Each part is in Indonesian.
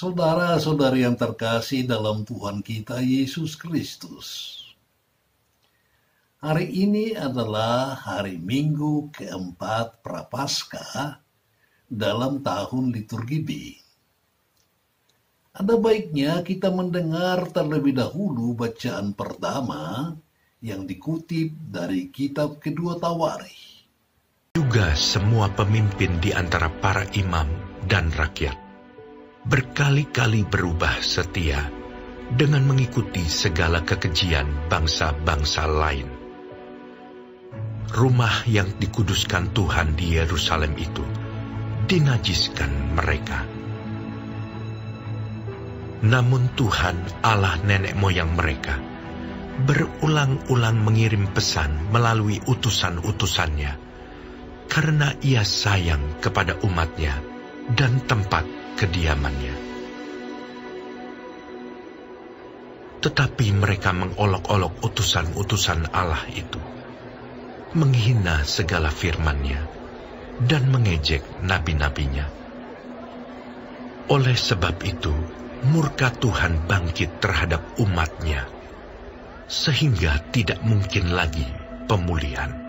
Saudara-saudari yang terkasih dalam Tuhan kita Yesus Kristus. Hari ini adalah hari Minggu keempat Prapaskah dalam tahun liturgi B. Ada baiknya kita mendengar terlebih dahulu bacaan pertama yang dikutip dari kitab kedua Tawarikh. Juga semua pemimpin di antara para imam dan rakyat berkali-kali berubah setia dengan mengikuti segala kekejian bangsa-bangsa lain. Rumah yang dikuduskan Tuhan di Yerusalem itu dinajiskan mereka. Namun Tuhan Allah nenek moyang mereka berulang-ulang mengirim pesan melalui utusan-utusannya karena Ia sayang kepada umatnya dan tempat kediamannya. Tetapi mereka mengolok-olok utusan-utusan Allah itu, menghina segala firman-Nya, dan mengejek nabi-nabinya. Oleh sebab itu, murka Tuhan bangkit terhadap umat-Nya, sehingga tidak mungkin lagi pemulihan.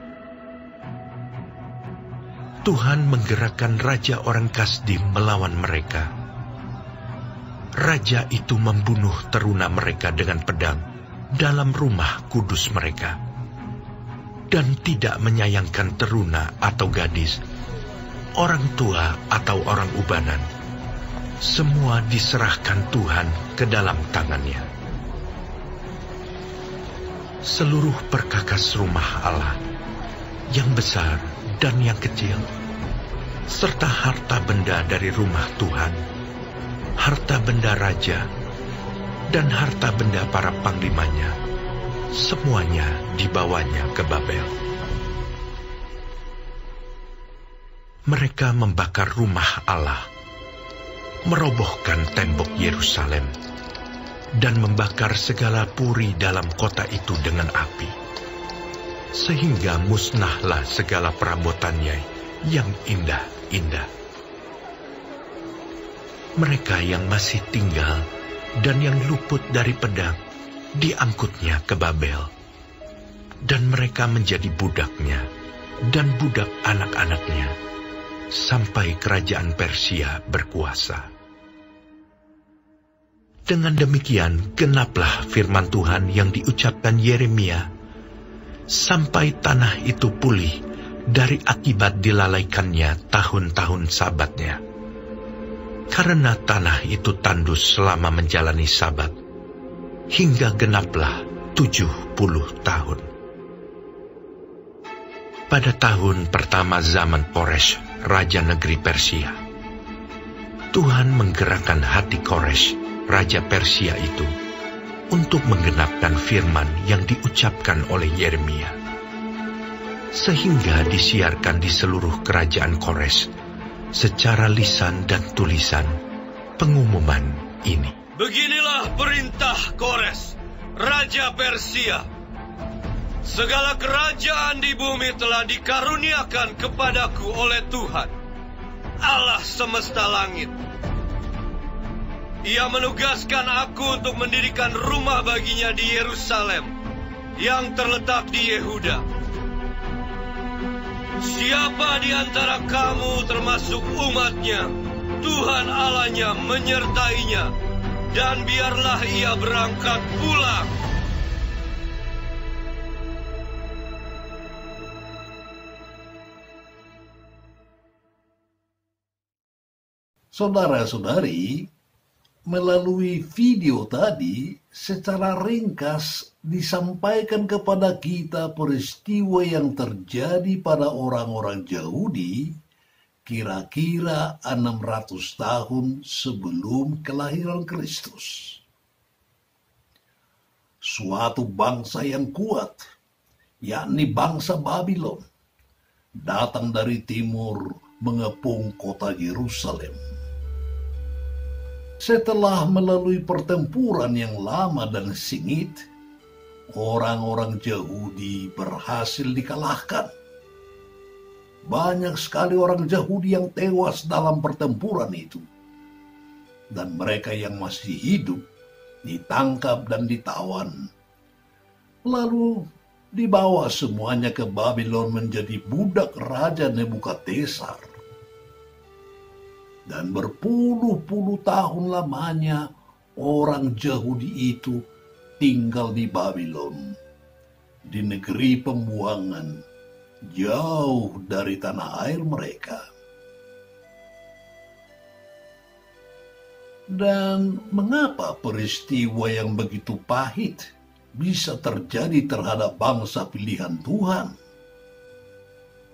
Tuhan menggerakkan raja orang Kasdim melawan mereka. Raja itu membunuh teruna mereka dengan pedang dalam rumah kudus mereka, dan tidak menyayangkan teruna atau gadis, orang tua atau orang ubanan. Semua diserahkan Tuhan ke dalam tangannya. Seluruh perkakas rumah Allah, yang besar dan yang kecil, serta harta benda dari rumah Tuhan, harta benda raja, dan harta benda para panglimanya, semuanya dibawanya ke Babel. Mereka membakar rumah Allah, merobohkan tembok Yerusalem, dan membakar segala puri dalam kota itu dengan api, sehingga musnahlah segala perabotannya yang indah-indah. Mereka yang masih tinggal dan yang luput dari pedang diangkutnya ke Babel, dan mereka menjadi budaknya dan budak anak-anaknya sampai kerajaan Persia berkuasa. Dengan demikian genaplah firman Tuhan yang diucapkan Yeremia, sampai tanah itu pulih dari akibat dilalaikannya tahun-tahun sabatnya. Karena tanah itu tandus selama menjalani sabat, hingga genaplah 70 tahun. Pada tahun pertama zaman Kores, raja negeri Persia, Tuhan menggerakkan hati Kores, raja Persia itu, untuk menggenapkan firman yang diucapkan oleh Yeremia, sehingga disiarkan di seluruh kerajaan Kores secara lisan dan tulisan pengumuman ini. Beginilah perintah Kores, raja Persia. Segala kerajaan di bumi telah dikaruniakan kepadaku oleh Tuhan, Allah semesta langit. Ia menugaskan aku untuk mendirikan rumah baginya di Yerusalem, yang terletak di Yehuda. Siapa di antara kamu termasuk umatnya, Tuhan Allahnya menyertainya, dan biarlah ia berangkat pulang. Saudara-saudari, melalui video tadi, secara ringkas disampaikan kepada kita peristiwa yang terjadi pada orang-orang Yahudi kira-kira 600 tahun sebelum kelahiran Kristus. Suatu bangsa yang kuat, yakni bangsa Babylon, datang dari timur mengepung kota Yerusalem. Setelah melalui pertempuran yang lama dan sengit, orang-orang Yahudi berhasil dikalahkan. Banyak sekali orang Yahudi yang tewas dalam pertempuran itu. Dan mereka yang masih hidup ditangkap dan ditawan. Lalu dibawa semuanya ke Babylon menjadi budak Raja Nebukadnezar. Dan berpuluh-puluh tahun lamanya orang Yahudi itu tinggal di Babylon, di negeri pembuangan, jauh dari tanah air mereka. Dan mengapa peristiwa yang begitu pahit bisa terjadi terhadap bangsa pilihan Tuhan?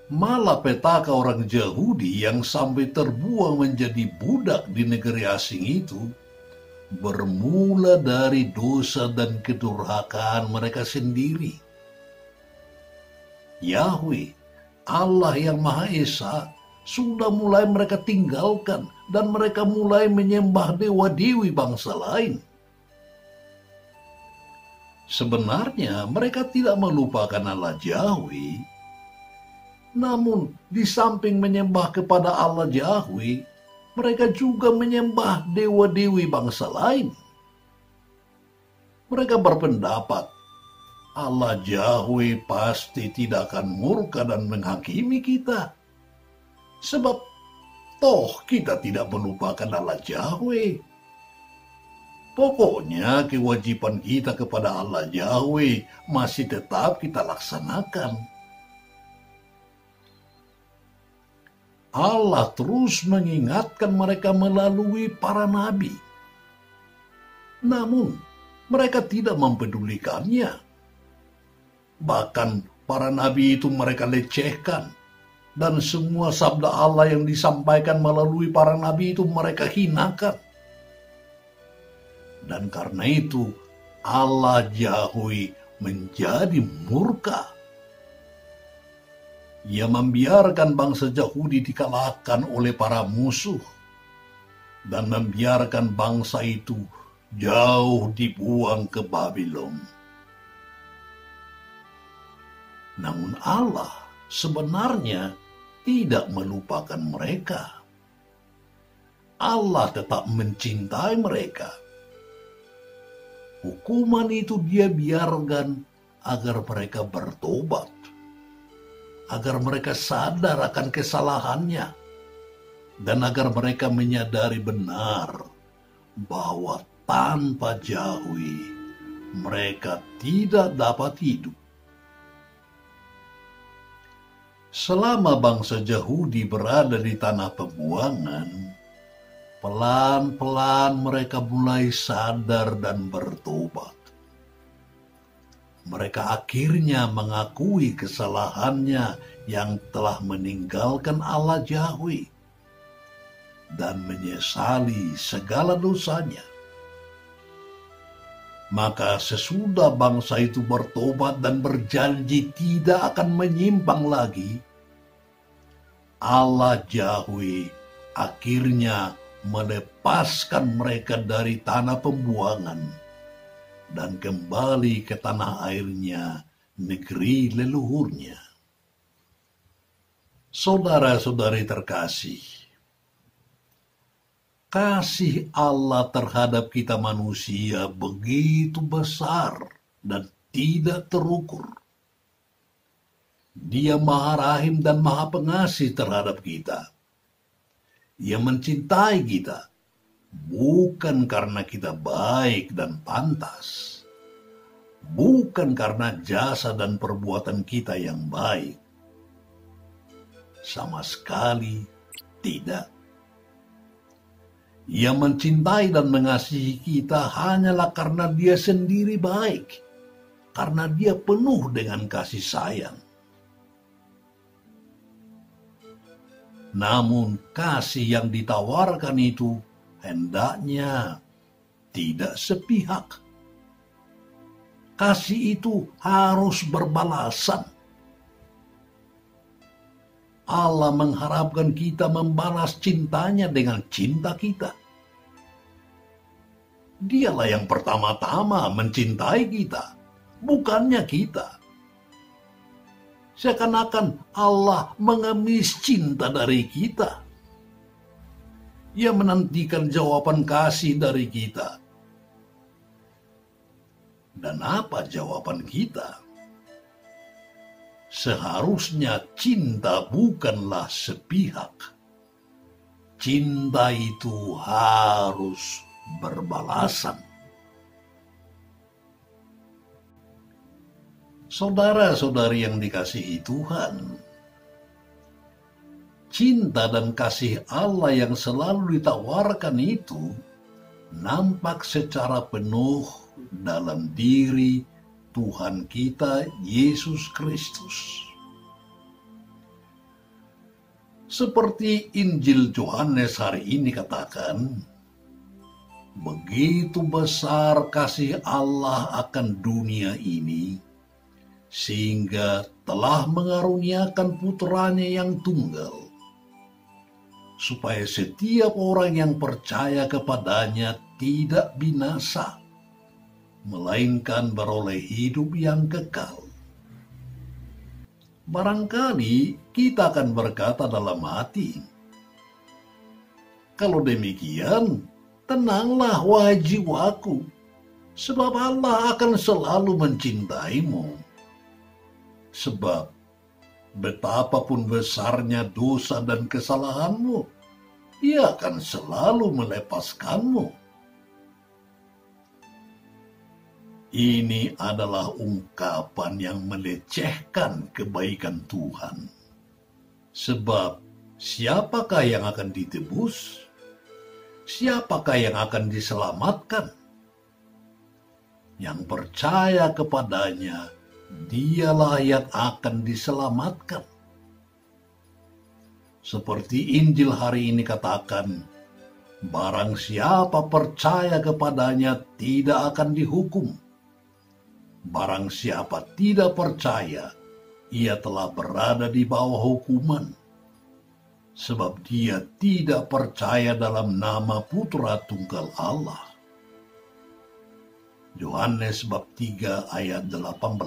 Malapetaka orang Yahudi yang sampai terbuang menjadi budak di negeri asing itu bermula dari dosa dan kedurhakaan mereka sendiri. Yahweh, Allah yang Maha Esa, sudah mulai mereka tinggalkan dan mereka mulai menyembah dewa-dewi bangsa lain. Sebenarnya mereka tidak melupakan Allah Yahweh, namun di samping menyembah kepada Allah Yahweh, mereka juga menyembah dewa-dewi bangsa lain. Mereka berpendapat Allah Yahweh pasti tidak akan murka dan menghakimi kita. Sebab toh kita tidak melupakan Allah Yahweh. Pokoknya kewajiban kita kepada Allah Yahweh masih tetap kita laksanakan. Allah terus mengingatkan mereka melalui para nabi. Namun, mereka tidak mempedulikannya. Bahkan para nabi itu mereka lecehkan. Dan semua sabda Allah yang disampaikan melalui para nabi itu mereka hinakan. Dan karena itu, Allah Yahweh menjadi murka. Ia membiarkan bangsa Yahudi dikalahkan oleh para musuh dan membiarkan bangsa itu jauh dibuang ke Babylon. Namun Allah sebenarnya tidak melupakan mereka. Allah tetap mencintai mereka. Hukuman itu Dia biarkan agar mereka bertobat, agar mereka sadar akan kesalahannya, dan agar mereka menyadari benar bahwa tanpa Yahweh mereka tidak dapat hidup. Selama bangsa Yahudi berada di tanah pembuangan, pelan-pelan mereka mulai sadar dan bertobat. Mereka akhirnya mengakui kesalahannya yang telah meninggalkan Allah Yahweh dan menyesali segala dosanya. Maka sesudah bangsa itu bertobat dan berjanji tidak akan menyimpang lagi, Allah Yahweh akhirnya melepaskan mereka dari tanah pembuangan dan kembali ke tanah airnya, negeri leluhurnya. Saudara-saudari terkasih, kasih Allah terhadap kita manusia begitu besar dan tidak terukur. Dia Maha Rahim dan Maha Pengasih terhadap kita. Ia mencintai kita bukan karena kita baik dan pantas, bukan karena jasa dan perbuatan kita yang baik. Sama sekali tidak. Ia mencintai dan mengasihi kita hanyalah karena Dia sendiri baik, karena Dia penuh dengan kasih sayang. Namun kasih yang ditawarkan itu hendaknya tidak sepihak. Kasih itu harus berbalasan. Allah mengharapkan kita membalas cintanya dengan cinta kita. Dialah yang pertama-tama mencintai kita bukannya kita. Seakan-akan Allah mengemis cinta dari kita. Ia menantikan jawaban kasih dari kita. Dan apa jawaban kita? Seharusnya cinta bukanlah sepihak. Cinta itu harus berbalasan. Saudara-saudari yang dikasihi Tuhan, cinta dan kasih Allah yang selalu ditawarkan itu nampak secara penuh dalam diri Tuhan kita Yesus Kristus. Seperti Injil Yohanes hari ini katakan, begitu besar kasih Allah akan dunia ini, sehingga telah mengaruniakan putranya yang tunggal, supaya setiap orang yang percaya kepadanya tidak binasa, melainkan beroleh hidup yang kekal. Barangkali kita akan berkata dalam hati, kalau demikian, tenanglah wahai jiwaku, sebab Allah akan selalu mencintaimu. Sebab betapapun besarnya dosa dan kesalahanmu, Ia akan selalu melepaskanmu. Ini adalah ungkapan yang melecehkan kebaikan Tuhan. Sebab siapakah yang akan ditebus? Siapakah yang akan diselamatkan? Yang percaya kepadanya, Dialah yang akan diselamatkan. Seperti Injil hari ini katakan, barang siapa percaya kepadanya tidak akan dihukum. Barang siapa tidak percaya, ia telah berada di bawah hukuman. Sebab dia tidak percaya dalam nama Putra Tunggal Allah. Yohanes bab 3 ayat 18.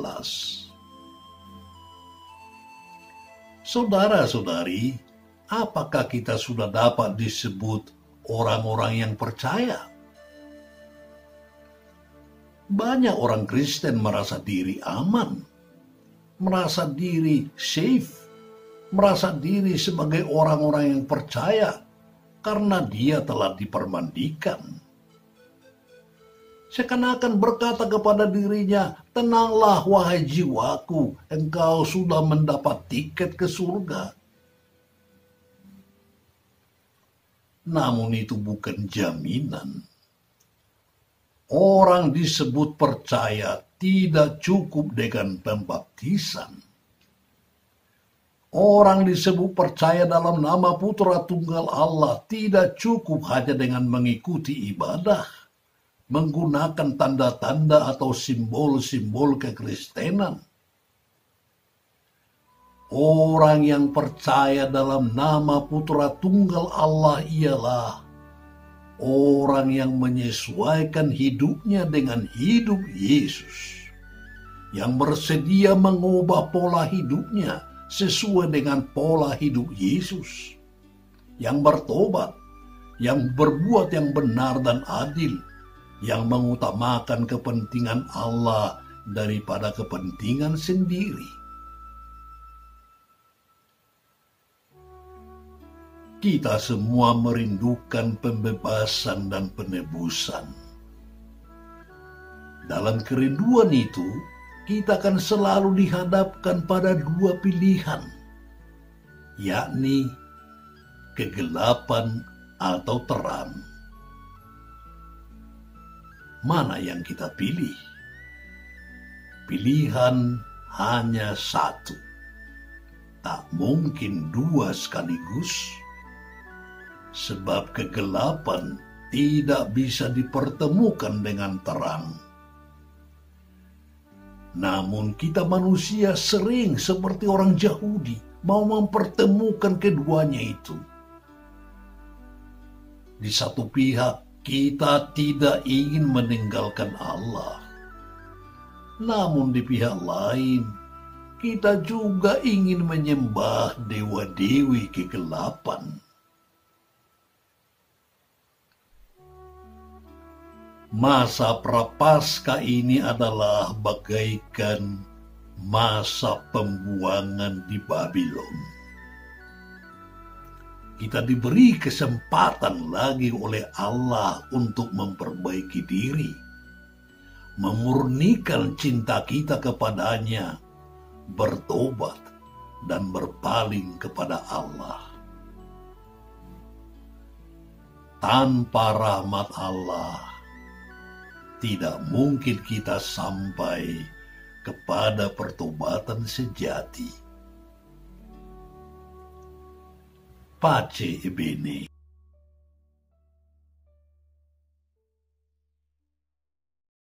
Saudara-saudari, apakah kita sudah dapat disebut orang-orang yang percaya? Banyak orang Kristen merasa diri aman, merasa diri safe, merasa diri sebagai orang-orang yang percaya karena dia telah dipermandikan. Seakan-akan berkata kepada dirinya, tenanglah wahai jiwaku, engkau sudah mendapat tiket ke surga. Namun itu bukan jaminan. Orang disebut percaya tidak cukup dengan pembaptisan. Orang disebut percaya dalam nama Putra Tunggal Allah tidak cukup hanya dengan mengikuti ibadah, menggunakan tanda-tanda atau simbol-simbol kekristenan. Orang yang percaya dalam nama Putra Tunggal Allah ialah orang yang menyesuaikan hidupnya dengan hidup Yesus, yang bersedia mengubah pola hidupnya sesuai dengan pola hidup Yesus, yang bertobat, yang berbuat yang benar dan adil, yang mengutamakan kepentingan Allah daripada kepentingan sendiri. Kita semua merindukan pembebasan dan penebusan. Dalam kerinduan itu, kita akan selalu dihadapkan pada dua pilihan, yakni kegelapan atau terang. Mana yang kita pilih? Pilihan hanya satu. Tak mungkin dua sekaligus. Sebab kegelapan tidak bisa dipertemukan dengan terang. Namun kita manusia sering seperti orang Yahudi mau mempertemukan keduanya itu. Di satu pihak kita tidak ingin meninggalkan Allah. Namun di pihak lain, kita juga ingin menyembah dewa-dewi kegelapan. Masa prapaskah ini adalah bagaikan masa pembuangan di Babylon. Kita diberi kesempatan lagi oleh Allah untuk memperbaiki diri, memurnikan cinta kita kepadanya, bertobat, dan berpaling kepada Allah. Tanpa rahmat Allah, tidak mungkin kita sampai kepada pertobatan sejati. Pace Bene.